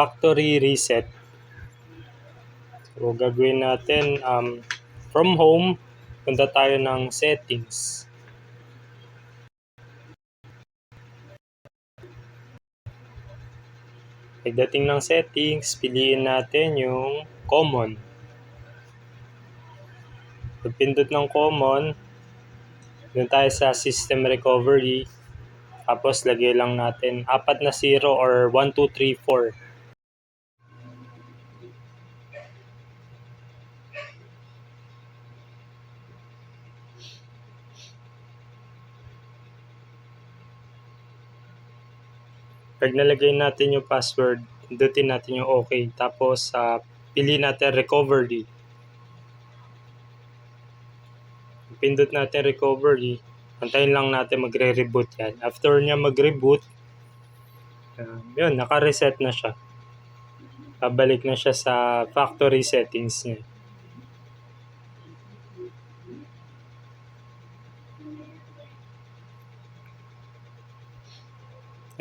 factory reset. So gagawin natin from home, punta tayo ng settings. Pagdating ng settings, piliin natin yung common. Pagpindot ng common, doon tayo sa system recovery. Tapos lagay lang natin 4 na 0 or 1, 2, 3, 4. Pag nalagay natin yung password, pindutin natin yung okay. Tapos pili natin recovery. Pindot natin recovery. Antayin lang natin magre-reboot yan. After niya mag-reboot, yun, naka-reset na siya. Babalik na siya sa factory settings niya.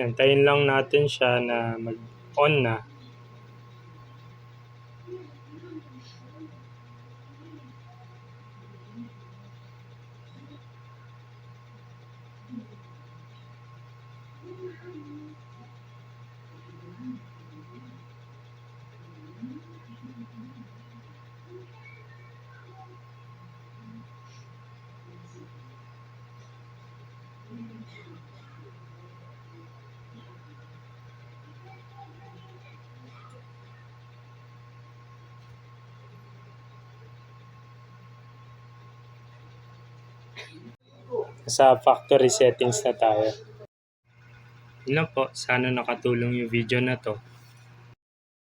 Antayin lang natin siya na mag-on na. Sa factory settings na tayo. Yun lang po, sana nakatulong yung video na to.